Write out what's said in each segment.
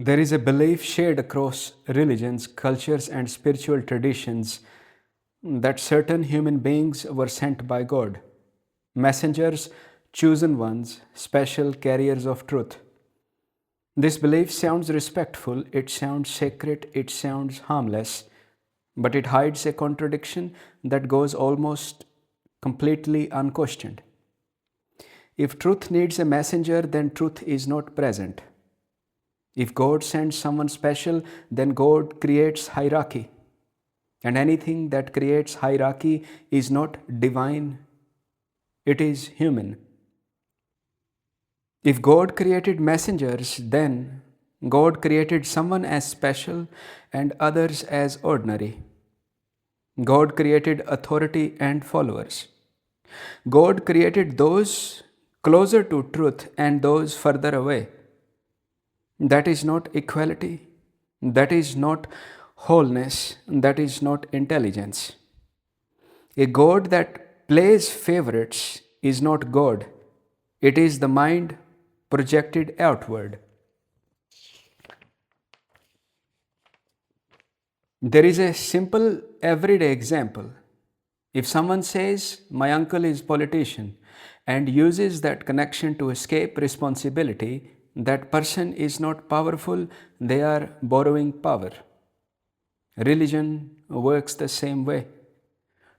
There is a belief shared across religions, cultures, and spiritual traditions that certain human beings were sent by God, messengers, chosen ones, special carriers of truth. This belief sounds respectful, it sounds sacred, it sounds harmless, but it hides a contradiction that goes almost completely unquestioned. If truth needs a messenger, then truth is not present. If God sends someone special, then God creates hierarchy. And anything that creates hierarchy is not divine, it is human. If God created messengers, then God created someone as special and others as ordinary. God created authority and followers. God created those closer to truth and those further away. That is not equality. That is not wholeness. That is not intelligence. A God that plays favorites is not God. It is the mind projected outward. There is a simple everyday example. If someone says, "My uncle is politician," and uses that connection to escape responsibility, that person is not powerful, they are borrowing power. Religion works the same way.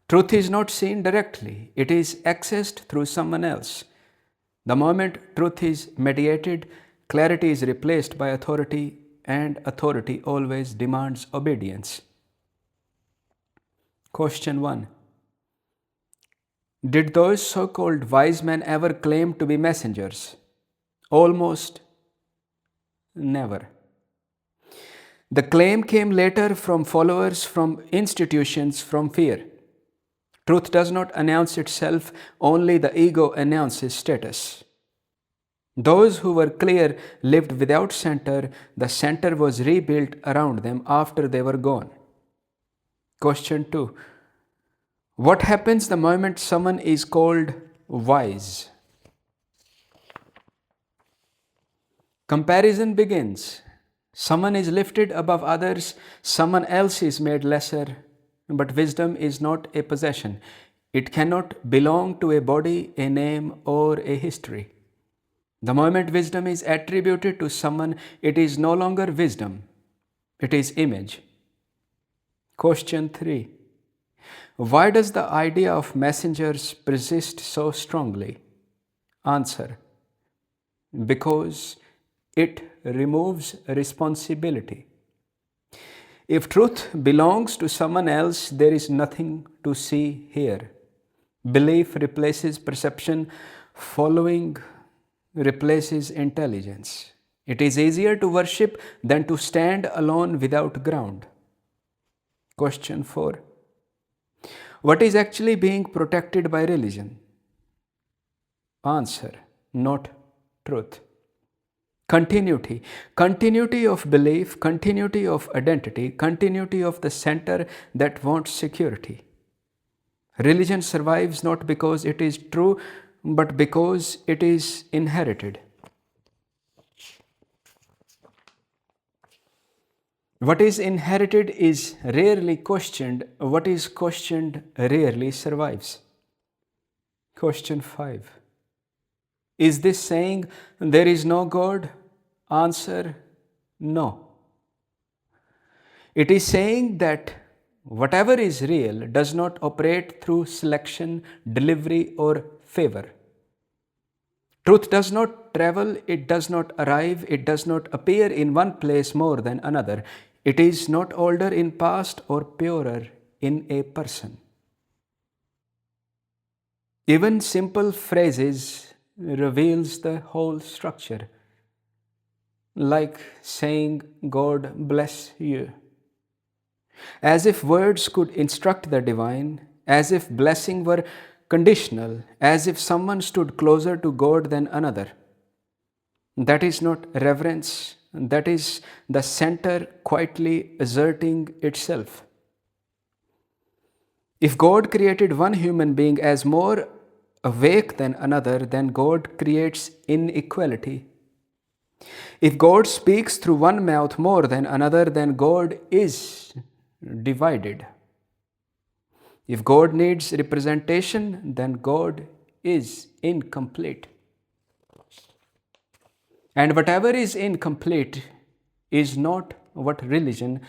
Truth is not seen directly, it is accessed through someone else. The moment truth is mediated, clarity is replaced by authority, and authority always demands obedience. Question 1. Did those so called wise men ever claim to be messengers? Almost never. The claim came later from followers, from institutions, from fear. Truth does not announce itself, only the ego announces status. Those who were clear lived without center, the center was rebuilt around them after they were gone. Question 2. What happens the moment someone is called wise? Comparison begins. Someone is lifted above others, someone else is made lesser. But wisdom is not a possession. It cannot belong to a body, a name, or a history. The moment wisdom is attributed to someone, it is no longer wisdom, it is image. Question 3. Why does the idea of messengers persist so strongly? Answer. Because it removes responsibility. If truth belongs to someone else, there is nothing to see here. Belief replaces perception, following replaces intelligence. It is easier to worship than to stand alone without ground. Question 4. What is actually being protected by religion? Answer. Not truth. Continuity. Continuity of belief, continuity of identity, continuity of the center that wants security. Religion survives not because it is true, but because it is inherited. What is inherited is rarely questioned. What is questioned rarely survives. Question 5. Is this saying there is no God? Answer, no. It is saying that whatever is real does not operate through selection, delivery, or favor. Truth does not travel, it does not arrive, it does not appear in one place more than another. It is not older in past or purer in a person. Even simple phrases reveals the whole structure, like saying God bless you. As if words could instruct the divine, as if blessing were conditional, as if someone stood closer to God than another. That is not reverence, that is the center quietly asserting itself. If God created one human being as more awake than another, then God creates inequality. If God speaks through one mouth more than another, then God is divided. If God needs representation, then God is incomplete. And whatever is incomplete is not what religion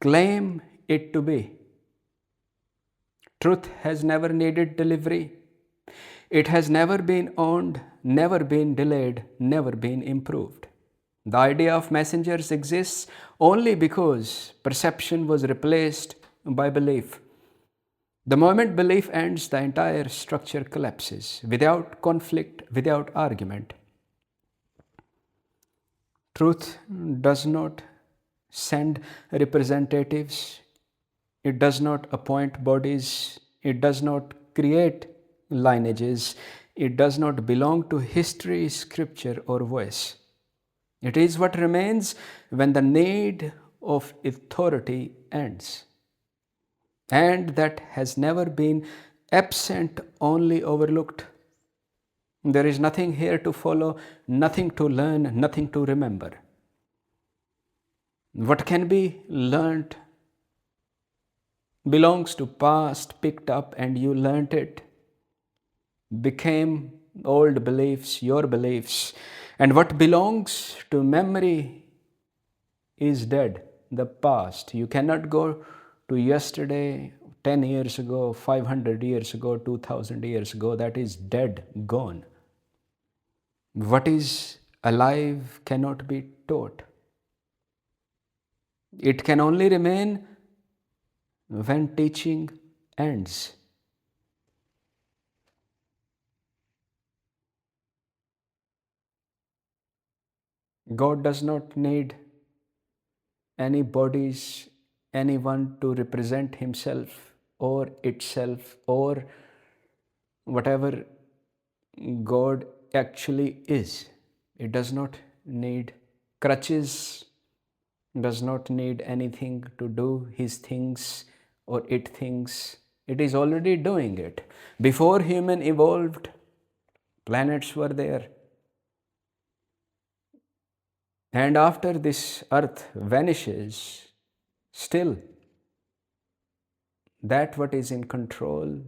claim it to be. Truth has never needed delivery. It has never been owned, never been delayed, never been improved. The idea of messengers exists only because perception was replaced by belief. The moment belief ends, the entire structure collapses without conflict, without argument. Truth does not send representatives, it does not appoint bodies, it does not create lineages, it does not belong to history, scripture, or voice. It is what remains when the need of authority ends. And that has never been absent, only overlooked. There is nothing here to follow, nothing to learn, nothing to remember. What can be learnt belongs to past, picked up, and you learnt it, became old beliefs, your beliefs. And what belongs to memory is dead, the past. You cannot go to yesterday, 10 years ago, 500 years ago, 2000 years ago. That is dead, gone. What is alive cannot be taught. It can only remain when teaching ends. God does not need any bodies, anyone to represent himself or itself or whatever God actually is. It does not need crutches, does not need anything to do his things or it things. It is already doing it. Before human evolved, planets were there. And after this earth vanishes, still that what is in control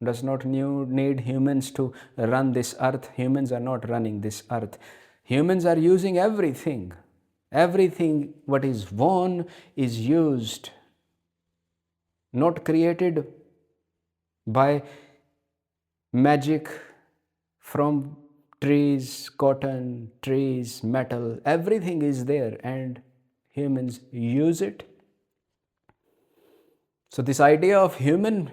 does not need humans to run this earth. Humans are not running this earth. Humans are using everything. Everything what is worn is used, not created by magic from trees, cotton, trees, metal. Everything is there and humans use it. So this idea of human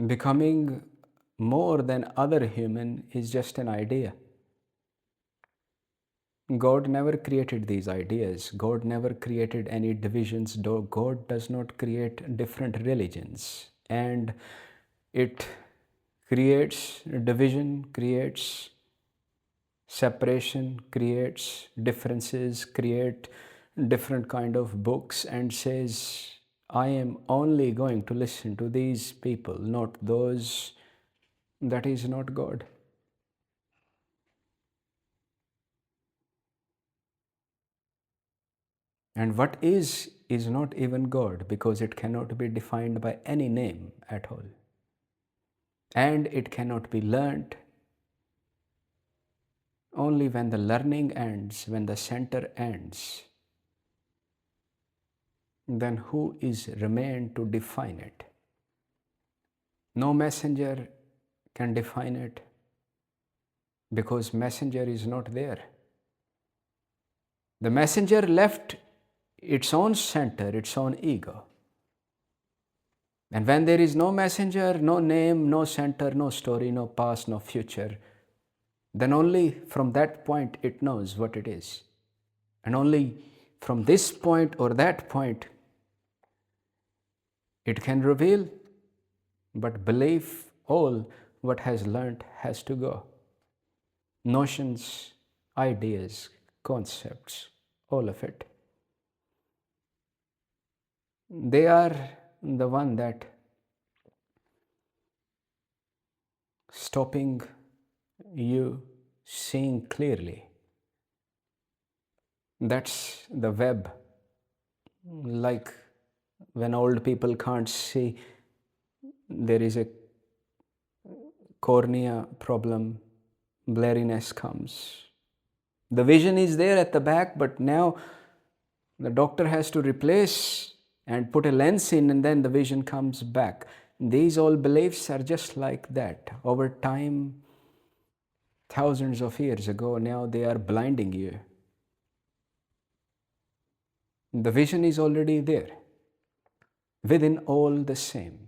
becoming more than other human is just an idea. God never created these ideas. God never created any divisions. God does not create different religions. And it creates division, creates separation, creates differences, create different kind of books and says, I am only going to listen to these people, not those. That is not God. And what is not even God, because it cannot be defined by any name at all. And it cannot be learnt. Only when the learning ends, when the center ends, then who is remained to define it? No messenger can define it because messenger is not there. The messenger left its own center, its own ego. And when there is no messenger, no name, no center, no story, no past, no future, then only from that point it knows what it is. And only from this point or that point it can reveal, but belief, all what has learnt has to go. Notions, ideas, concepts, all of it. They are the one that stopping you seeing clearly. That's the web. Like when old people can't see, there is a cornea problem, blurriness comes. The vision is there at the back, but now the doctor has to replace and put a lens in, and then the vision comes back. These all beliefs are just like that. Over time, thousands of years ago, now they are blinding you. The vision is already there, within all the same.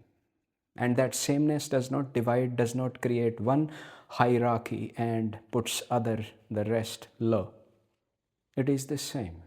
And that sameness does not divide, does not create one hierarchy and puts the rest low. It is the same.